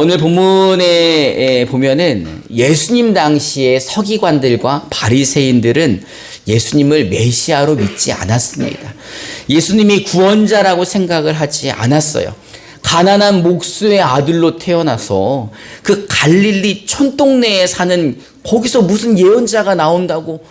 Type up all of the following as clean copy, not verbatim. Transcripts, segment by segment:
오늘 본문에 보면은 예수님 당시의 서기관들과 바리새인들은 예수님을 메시아로 믿지 않았습니다. 예수님이 구원자라고 생각을 하지 않았어요. 가난한 목수의 아들로 태어나서 그 갈릴리 촌동네에 사는 거기서 무슨 예언자가 나온다고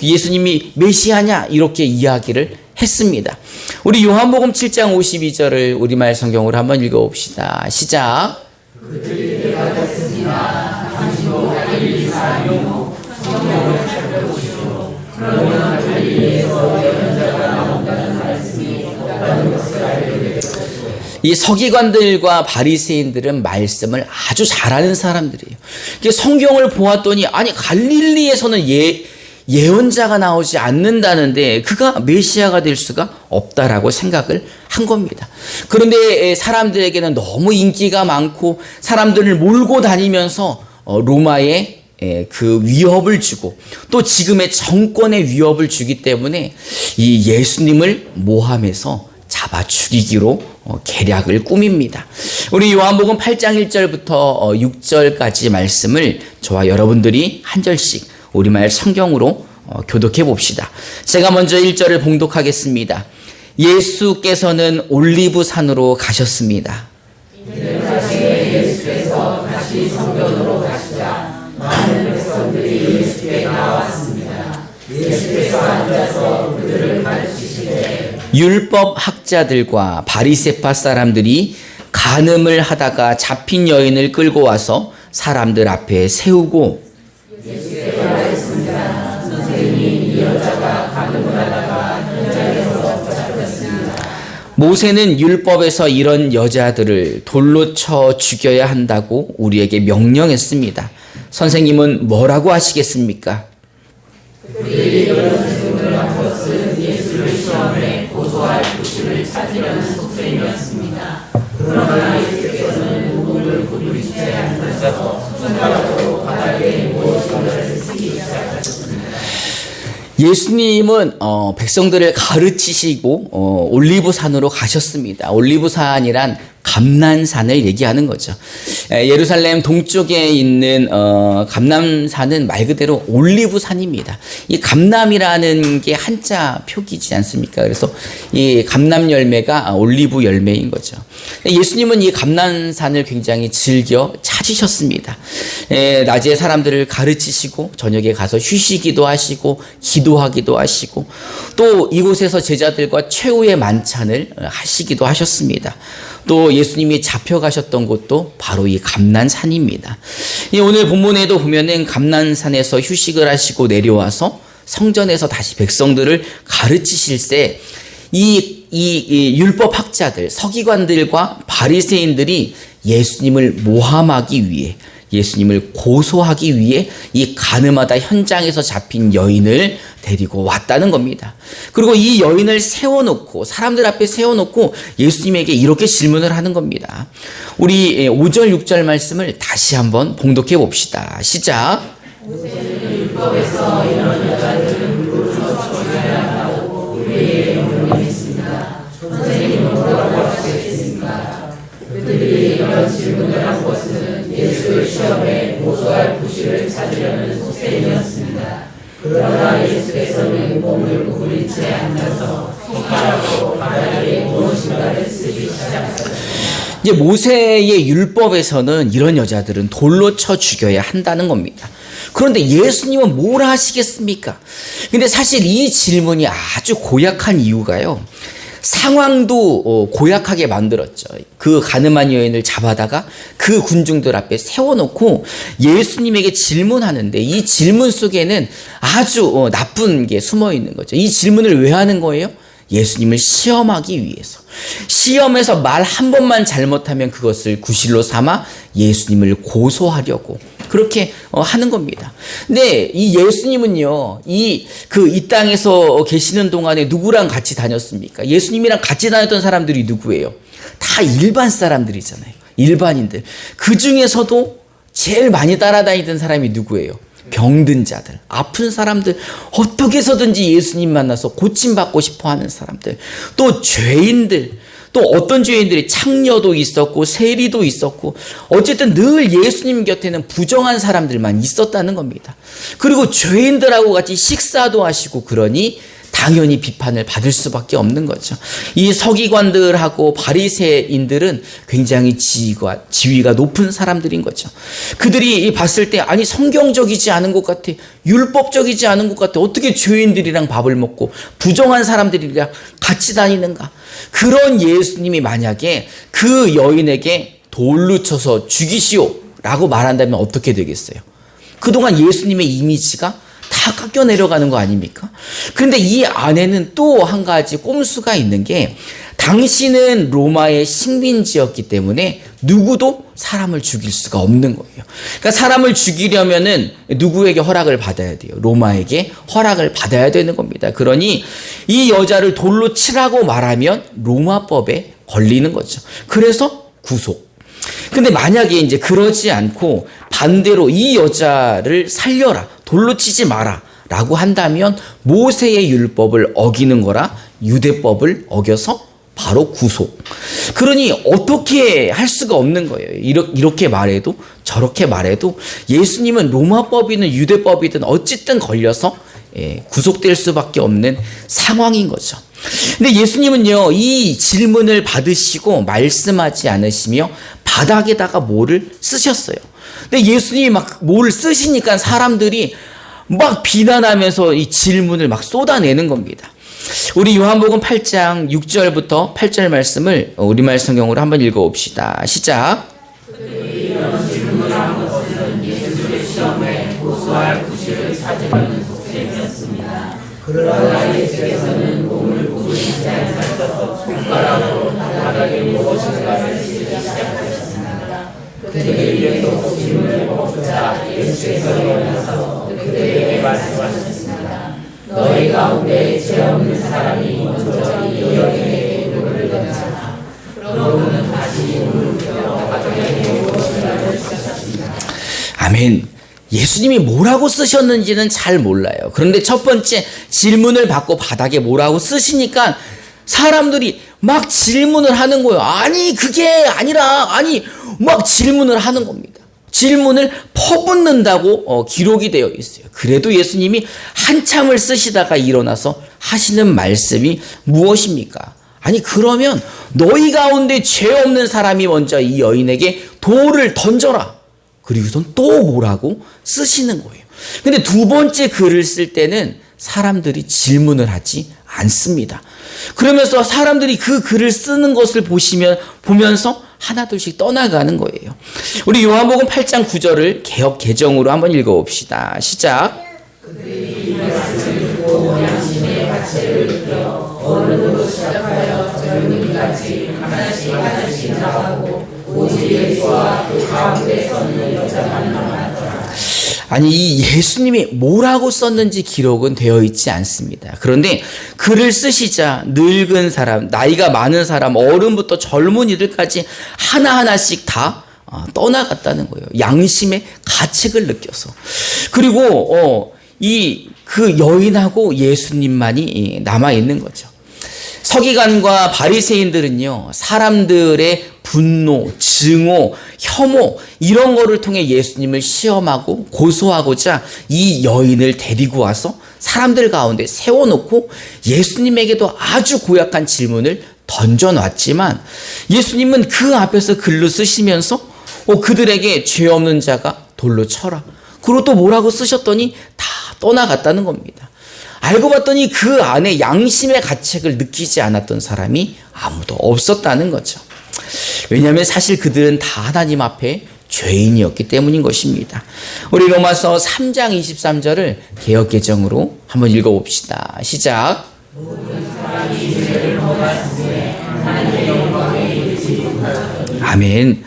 예수님이 메시아냐 이렇게 이야기를 했습니다. 우리 요한복음 7장 52절을 우리말 성경으로 한번 읽어봅시다. 시작. 그들이 대답했습니다. 당신도 갈릴리 사람이요 성경을 살펴보시오. 그러면 갈릴리에서 예언자가 나온다는 말씀이 없다는 것을 알게 되었습니다. 이 서기관들과 바리새인들은 말씀을 아주 잘하는 사람들이에요. 성경을 보았더니 아니 갈릴리에서는 예언자가 나오지 않는다는데 그가 메시아가 될 수가 없다라고 생각을 한 겁니다. 그런데 사람들에게는 너무 인기가 많고 사람들을 몰고 다니면서 로마의 그 위협을 주고 또 지금의 정권의 위협을 주기 때문에 이 예수님을 모함해서 잡아 죽이기로 계략을 꾸밉니다. 우리 요한복음 8장 1절부터 6절까지 말씀을 저와 여러분들이 한 절씩 우리말 성경으로 교독해 봅시다. 제가 먼저 1절을 봉독하겠습니다. 예수께서는 올리브 산으로 가셨습니다. 예수께서 다시 성전으로 가시자 많은 백성들이 예수께 나왔습니다. 예수께서 앉아서 그들을 가르치시되 율법 학자들과 바리새파 사람들이 간음을 하다가 잡힌 여인을 끌고 와서 사람들 앞에 세우고 예수께서 말했습니다. 선생님, 이 여자가 간음을 하다가 현장에서 잡혔습니다. 모세는 율법에서 이런 여자들을 돌로 쳐 죽여야 한다고 우리에게 명령했습니다. 선생님은 뭐라고 하시겠습니까? 그들이 이런 질문을 한 것은 예수를 시험해 고소할 구실을 찾으려는 속셈이었습니다. 그러나 예수께서는 무릎을 구부리지 않으셔서 손가락으로 바닥에 무엇인가를 쓰기 시작하셨습니다. 예수님은 백성들을 가르치시고 올리브산으로 가셨습니다. 올리브산이란 감난산을 얘기하는 거죠. 예루살렘 동쪽에 있는 감람산은 말 그대로 올리브산입니다. 이 감람이라는 게 한자 표기지 않습니까? 그래서 이 감람 열매가 올리브 열매인 거죠. 예수님은 이 감람산을 굉장히 즐겨 찾으셨습니다. 낮에 사람들을 가르치시고 저녁에 가서 휴시기도 하시고 기도하기도 하시고 또 이곳에서 제자들과 최후의 만찬을 하시기도 하셨습니다. 또 예수님이 잡혀가셨던 곳도 바로 이 감난산입니다. 오늘 본문에도 보면은 감난산에서 휴식을 하시고 내려와서 성전에서 다시 백성들을 가르치실세 이 율법 학자들, 서기관들과 바리새인들이 예수님을 모함하기 위해 예수님을 고소하기 위해 이 간음하다 현장에서 잡힌 여인을 데리고 왔다는 겁니다. 그리고 이 여인을 세워놓고 사람들 앞에 세워놓고 예수님에게 이렇게 질문을 하는 겁니다. 우리 5절 6절 말씀을 다시 한번 봉독해 봅시다. 시작. 모세는 율법에서 이런 여자들은 물로 쳐죽여야 한다고 우리에게 명령했습니다. 선생님은 뭐라고 하시겠습니까? 그들이 이런 질문을 한 것은 예수를 시험해 고소할 구실을 찾으려는 속셈이었습니다. 그러나 예수께서는 몸을 구부린 채 앉아서 손가락으로 바닥에 무엇인가를 쓰기 시작하셨습니다. 이제 모세의 율법에서는 이런 여자들은 돌로 쳐 죽여야 한다는 겁니다. 그런데 예수님은 뭘 하시겠습니까? 근데 사실 이 질문이 아주 고약한 이유가요. 상황도 고약하게 만들었죠. 그 간음한 여인을 잡아다가 그 군중들 앞에 세워놓고 예수님에게 질문하는데 이 질문 속에는 아주 나쁜 게 숨어 있는 거죠. 이 질문을 왜 하는 거예요? 예수님을 시험하기 위해서. 시험에서 말 한 번만 잘못하면 그것을 구실로 삼아 예수님을 고소하려고 그렇게 하는 겁니다. 근데 이 예수님은요, 이 땅에서 계시는 동안에 누구랑 같이 다녔습니까? 예수님이랑 같이 다녔던 사람들이 누구예요? 다 일반 사람들이잖아요. 일반인들. 그 중에서도 제일 많이 따라다니던 사람이 누구예요? 병든 자들, 아픈 사람들, 어떻게 해서든지 예수님 만나서 고침받고 싶어 하는 사람들, 또 죄인들, 또 어떤 죄인들이 창녀도 있었고 세리도 있었고 어쨌든 늘 예수님 곁에는 부정한 사람들만 있었다는 겁니다. 그리고 죄인들하고 같이 식사도 하시고 그러니 당연히 비판을 받을 수밖에 없는 거죠. 이 서기관들하고 바리새인들은 굉장히 지위가 높은 사람들인 거죠. 그들이 봤을 때 아니 성경적이지 않은 것 같아, 율법적이지 않은 것 같아, 어떻게 죄인들이랑 밥을 먹고 부정한 사람들이랑 같이 다니는가. 그런 예수님이 만약에 그 여인에게 돌로 쳐서 죽이시오 라고 말한다면 어떻게 되겠어요? 그동안 예수님의 이미지가 다 깎여 내려가는 거 아닙니까? 그런데 이 안에는 또 한 가지 꼼수가 있는 게 당신은 로마의 식민지였기 때문에 누구도 사람을 죽일 수가 없는 거예요. 그러니까 사람을 죽이려면은 누구에게 허락을 받아야 돼요? 로마에게 허락을 받아야 되는 겁니다. 그러니 이 여자를 돌로 치라고 말하면 로마법에 걸리는 거죠. 그래서 구속. 근데 만약에 이제 그러지 않고 반대로 이 여자를 살려라, 돌로 치지 마라 라고 한다면 모세의 율법을 어기는 거라 유대법을 어겨서 바로 구속. 그러니 어떻게 할 수가 없는 거예요. 이렇게 말해도 저렇게 말해도 예수님은 로마법이든 유대법이든 어쨌든 걸려서 구속될 수밖에 없는 상황인 거죠. 근데 예수님은요, 이 질문을 받으시고 말씀하지 않으시며 바닥에다가 뭐를 쓰셨어요. 근데 예수님이 막 뭘 쓰시니까 사람들이 막 비난하면서 이 질문을 막 쏟아내는 겁니다. 우리 요한복음 8장 6절부터 8절 말씀을 우리말 성경으로 한번 읽어봅시다. 시작. 이런 질문한 것은 예수의 시험에 고소할 구실을 찾으려는 속셈이었습니다. 그러나 예수께서는 몸을 부수시지 않으셔서 손가락으로 바닥에 무엇인가를 쓰기 시작하셨습니다. 그들이 계속 질문을 묻자 예수께서 일어나서 그들에게 말씀하셨습니다. 너희 가운데 죄 없는 사람이 먼저 이 여인에게 돌을 던져라. 그러고는 다시 물을 펴 바닥에 무엇인가를 쓰셨습니다. 아멘. 예수님이 뭐라고 쓰셨는지는 잘 몰라요. 그런데 첫 번째 질문을 받고 바닥에 뭐라고 쓰시니까 사람들이 막 질문을 하는 거예요. 아니 그게 아니라 아니 막 질문을 하는 겁니다. 질문을 퍼붓는다고 기록이 되어 있어요. 그래도 예수님이 한참을 쓰시다가 일어나서 하시는 말씀이 무엇입니까? 아니 그러면 너희 가운데 죄 없는 사람이 먼저 이 여인에게 돌을 던져라. 그리고선 또 뭐라고 쓰시는 거예요. 근데 두 번째 글을 쓸 때는 사람들이 질문을 하지 않습니다. 그러면서 사람들이 그 글을 쓰는 것을 보면서 하나둘씩 떠나가는 거예요. 우리 요한복음 8장 9절을 개역 개정으로 한번 읽어봅시다. 시작. 그들이 이 말씀을 듣고 양심의 가치를 느껴 어른으로 시작하여 젊은이까지 하나씩 나가고 오직 예수와 그 가운데 서는 여자만 남았더라. 아니 이 예수님이 뭐라고 썼는지 기록은 되어 있지 않습니다. 그런데 글을 쓰시자 늙은 사람, 나이가 많은 사람, 어른부터 젊은이들까지 하나하나씩 다 떠나갔다는 거예요. 양심의 가책을 느껴서. 그리고 그 여인하고 예수님만이 남아 있는 거죠. 서기관과 바리새인들은요, 사람들의 분노, 증오, 혐오 이런 거를 통해 예수님을 시험하고 고소하고자 이 여인을 데리고 와서 사람들 가운데 세워놓고 예수님에게도 아주 고약한 질문을 던져놨지만 예수님은 그 앞에서 글로 쓰시면서 그들에게 죄 없는 자가 돌로 쳐라. 그리고 또 뭐라고 쓰셨더니 다 떠나갔다는 겁니다. 알고 봤더니 그 안에 양심의 가책을 느끼지 않았던 사람이 아무도 없었다는 거죠. 왜냐하면 사실 그들은 다 하나님 앞에 죄인이었기 때문인 것입니다. 우리 로마서 3장 23절을 개역개정으로 한번 읽어봅시다. 시작. 아멘.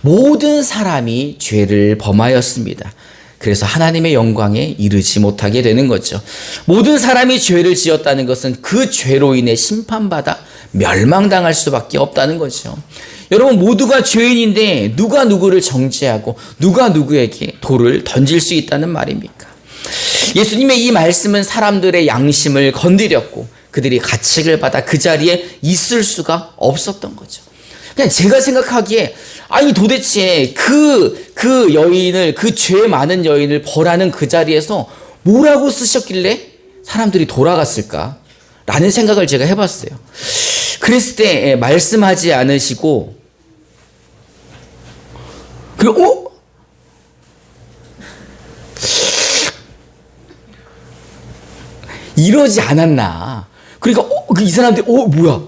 모든 사람이 죄를 범하였습니다. 그래서 하나님의 영광에 이르지 못하게 되는 거죠. 모든 사람이 죄를 지었다는 것은 그 죄로 인해 심판받아 멸망당할 수밖에 없다는 거죠. 여러분 모두가 죄인인데 누가 누구를 정죄하고 누가 누구에게 돌을 던질 수 있다는 말입니까? 예수님의 이 말씀은 사람들의 양심을 건드렸고 그들이 가책을 받아 그 자리에 있을 수가 없었던 거죠. 그냥 제가 생각하기에 아니 도대체 그 여인을, 그 죄 많은 여인을 벌하는 그 자리에서 뭐라고 쓰셨길래 사람들이 돌아갔을까? 라는 생각을 제가 해봤어요. 그랬을 때 말씀하지 않으시고 그리고 이러지 않았나. 그러니까 이 사람들이 뭐야,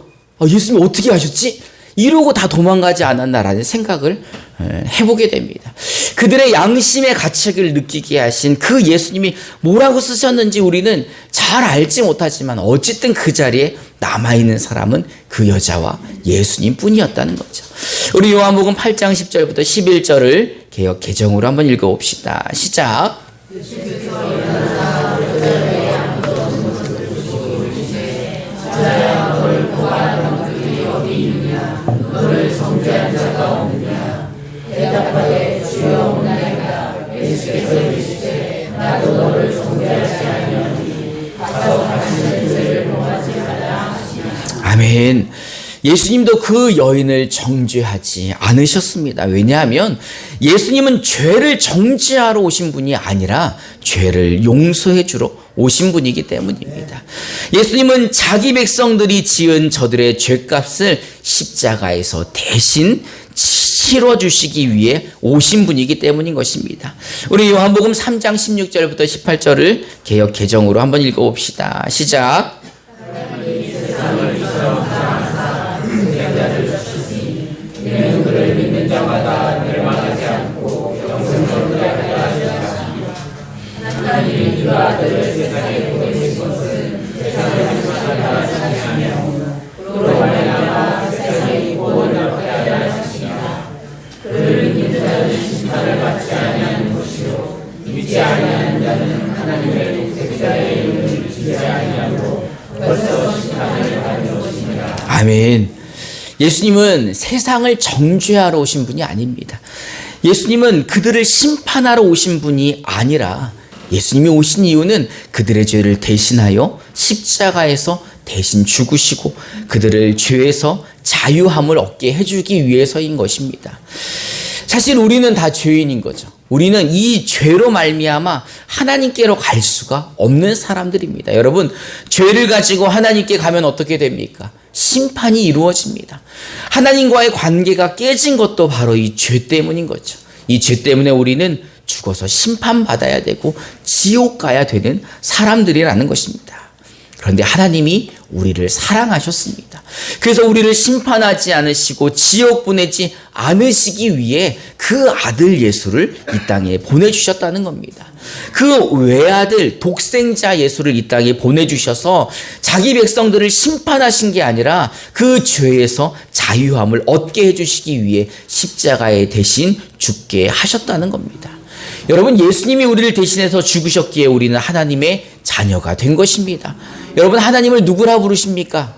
예수님 어떻게 하셨지? 이러고 다 도망가지 않았나라는 생각을 해보게 됩니다. 그들의 양심의 가책을 느끼게 하신 그 예수님이 뭐라고 쓰셨는지 우리는 잘 알지 못하지만 어쨌든 그 자리에 남아있는 사람은 그 여자와 예수님 뿐이었다는 거죠. 우리 요한복음 8장 10절부터 11절을 개역 개정으로 한번 읽어봅시다. 시작. 너를 정죄한 자가 없느냐? 대답하되 주여 없나이다. 예수께서 이르시되 나도 너를 정죄하지 아니하노니 가서 당신의 죄를 범하지 말라 하시니라. 아멘. 예수님도 그 여인을 정죄하지 않으셨습니다. 왜냐하면 예수님은 죄를 정죄하러 오신 분이 아니라 죄를 용서해 주러 오신 분이기 때문입니다. 예수님은 자기 백성들이 지은 저들의 죄값을 십자가에서 대신 치러주시기 위해 오신 분이기 때문인 것입니다. 우리 요한복음 3장 16절부터 18절을 개역 개정으로 한번 읽어봅시다. 시작. 그를 믿는 자마다 멸망하지 않고 영생을 얻게 하셨으니 하나님이 그 아들을 세상에 보내신 것은 세상을 사랑하려 하지 아니하며 그로 말미암아 세상의 구원을 얻게 하려 하시니라. 그를 믿는 자는 심판을 받지 아니하는 것이요 믿지 아니하는 자는 하나님의 독생자의 이름을 믿지 아니하고 벌써 심판을 받는 것이니라. 아멘. 예수님은 세상을 정죄하러 오신 분이 아닙니다. 예수님은 그들을 심판하러 오신 분이 아니라 예수님이 오신 이유는 그들의 죄를 대신하여 십자가에서 대신 죽으시고 그들을 죄에서 자유함을 얻게 해주기 위해서인 것입니다. 사실 우리는 다 죄인인 거죠. 우리는 이 죄로 말미암아 하나님께로 갈 수가 없는 사람들입니다. 여러분, 죄를 가지고 하나님께 가면 어떻게 됩니까? 심판이 이루어집니다. 하나님과의 관계가 깨진 것도 바로 이 죄 때문인 거죠. 이 죄 때문에 우리는 죽어서 심판받아야 되고 지옥 가야 되는 사람들이라는 것입니다. 그런데 하나님이 우리를 사랑하셨습니다. 그래서 우리를 심판하지 않으시고 지옥 보내지 않으시기 위해 그 아들 예수를 이 땅에 보내주셨다는 겁니다. 그 외아들 독생자 예수를 이 땅에 보내주셔서 자기 백성들을 심판하신 게 아니라 그 죄에서 자유함을 얻게 해주시기 위해 십자가에 대신 죽게 하셨다는 겁니다. 여러분, 예수님이 우리를 대신해서 죽으셨기에 우리는 하나님의 자녀가 된 것입니다. 여러분, 하나님을 누구라 부르십니까?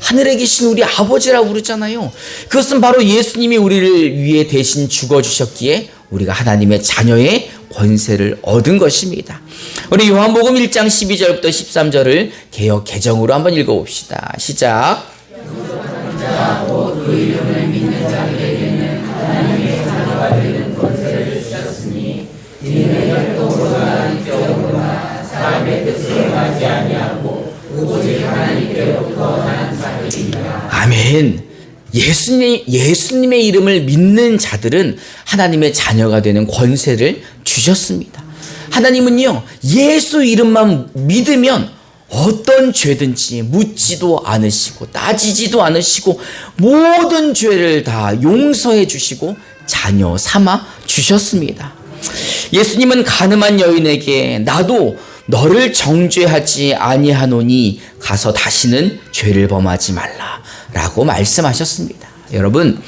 하늘에 계신 우리 아버지라 부르잖아요. 그것은 바로 예수님이 우리를 위해 대신 죽어주셨기에 우리가 하나님의 자녀의 권세를 얻은 것입니다. 우리 요한복음 1장 12절부터 13절을 개역 개정으로 한번 읽어봅시다. 시작. 그 이름을 믿는 자들에게는 하나님의 자녀가 되는 권세를 주셨으니 이는 혈통으로나 육적으로나 사람의 뜻을 하지 아니하고 오직 하나님께로부터 난 자들이니라. 아멘. 예수님의 이름을 믿는 자들은 하나님의 자녀가 되는 권세를 주셨습니다. 하나님은요, 예수 이름만 믿으면 어떤 죄든지 묻지도 않으시고 따지지도 않으시고 모든 죄를 다 용서해 주시고 자녀 삼아 주셨습니다. 예수님은 가늠한 여인에게 나도 너를 정죄하지 아니하노니 가서 다시는 죄를 범하지 말라라고 말씀하셨습니다. 여러분,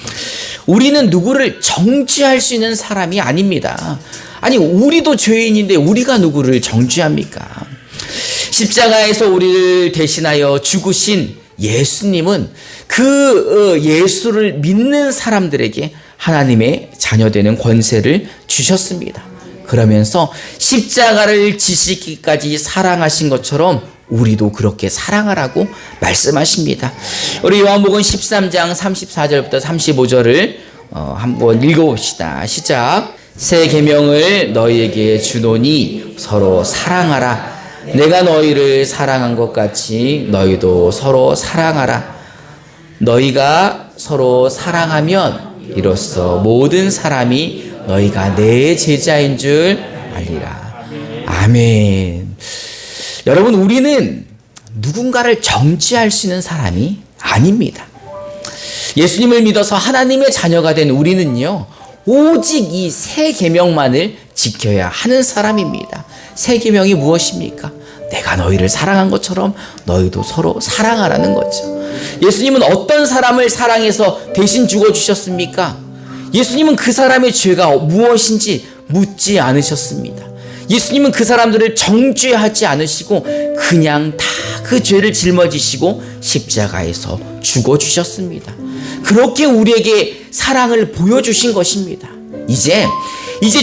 우리는 누구를 정죄할 수 있는 사람이 아닙니다. 아니, 우리도 죄인인데 우리가 누구를 정죄합니까? 십자가에서 우리를 대신하여 죽으신 예수님은 그 예수를 믿는 사람들에게 하나님의 자녀되는 권세를 주셨습니다. 그러면서 십자가를 지시기까지 사랑하신 것처럼 우리도 그렇게 사랑하라고 말씀하십니다. 우리 요한복음 13장 34절부터 35절을 한번 읽어봅시다. 시작. 새 계명을 너희에게 주노니 서로 사랑하라. 내가 너희를 사랑한 것 같이 너희도 서로 사랑하라. 너희가 서로 사랑하면 이로써 모든 사람이 너희가 내 제자인 줄 알리라. 아멘. 여러분, 우리는 누군가를 정죄할 수 있는 사람이 아닙니다. 예수님을 믿어서 하나님의 자녀가 된 우리는요, 오직 이 새 계명만을 지켜야 하는 사람입니다. 새 계명이 무엇입니까? 내가 너희를 사랑한 것처럼 너희도 서로 사랑하라는 거죠. 예수님은 어떤 사람을 사랑해서 대신 죽어주셨습니까? 예수님은 그 사람의 죄가 무엇인지 묻지 않으셨습니다. 예수님은 그 사람들을 정죄하지 않으시고 그냥 다 그 죄를 짊어지시고 십자가에서 죽어주셨습니다. 그렇게 우리에게 사랑을 보여주신 것입니다. 이제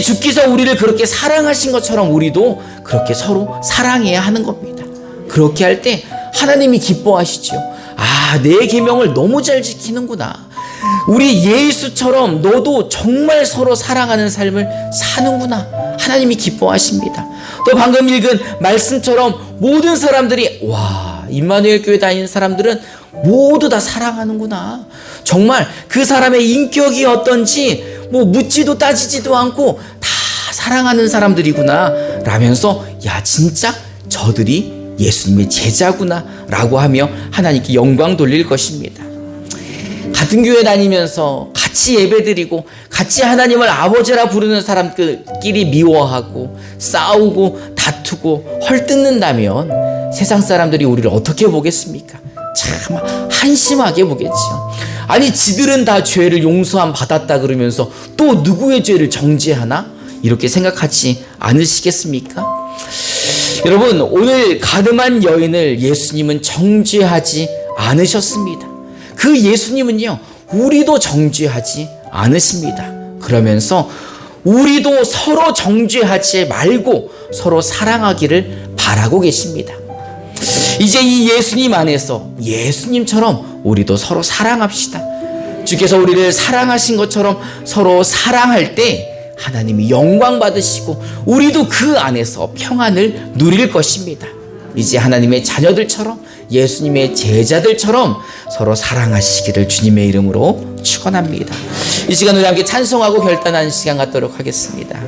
주께서 우리를 그렇게 사랑하신 것처럼 우리도 그렇게 서로 사랑해야 하는 겁니다. 그렇게 할 때 하나님이 기뻐하시죠. 아, 내 계명을 너무 잘 지키는구나. 우리 예수처럼 너도 정말 서로 사랑하는 삶을 사는구나. 하나님이 기뻐하십니다. 또 방금 읽은 말씀처럼 모든 사람들이 임마누엘 교회 다니는 사람들은 모두 다 사랑하는구나. 정말 그 사람의 인격이 어떤지 묻지도 따지지도 않고 다 사랑하는 사람들이구나 라면서 진짜 저들이 예수님의 제자구나 라고 하며 하나님께 영광 돌릴 것입니다. 같은 교회 다니면서 같이 예배드리고 같이 하나님을 아버지라 부르는 사람들끼리 미워하고 싸우고 다투고 헐뜯는다면 세상 사람들이 우리를 어떻게 보겠습니까? 참 한심하게 보겠죠. 아니, 지들은 다 죄를 용서함 받았다 그러면서 또 누구의 죄를 정죄하나? 이렇게 생각하지 않으시겠습니까? 여러분, 오늘 가늠한 여인을 예수님은 정죄하지 않으셨습니다. 그 예수님은요, 우리도 정죄하지 않으십니다. 그러면서 우리도 서로 정죄하지 말고 서로 사랑하기를 바라고 계십니다. 이제 이 예수님 안에서 예수님처럼 우리도 서로 사랑합시다. 주께서 우리를 사랑하신 것처럼 서로 사랑할 때 하나님이 영광 받으시고 우리도 그 안에서 평안을 누릴 것입니다. 이제 하나님의 자녀들처럼 예수님의 제자들처럼 서로 사랑하시기를 주님의 이름으로 축원합니다. 이 시간 우리 함께 찬송하고 결단하는 시간 갖도록 하겠습니다.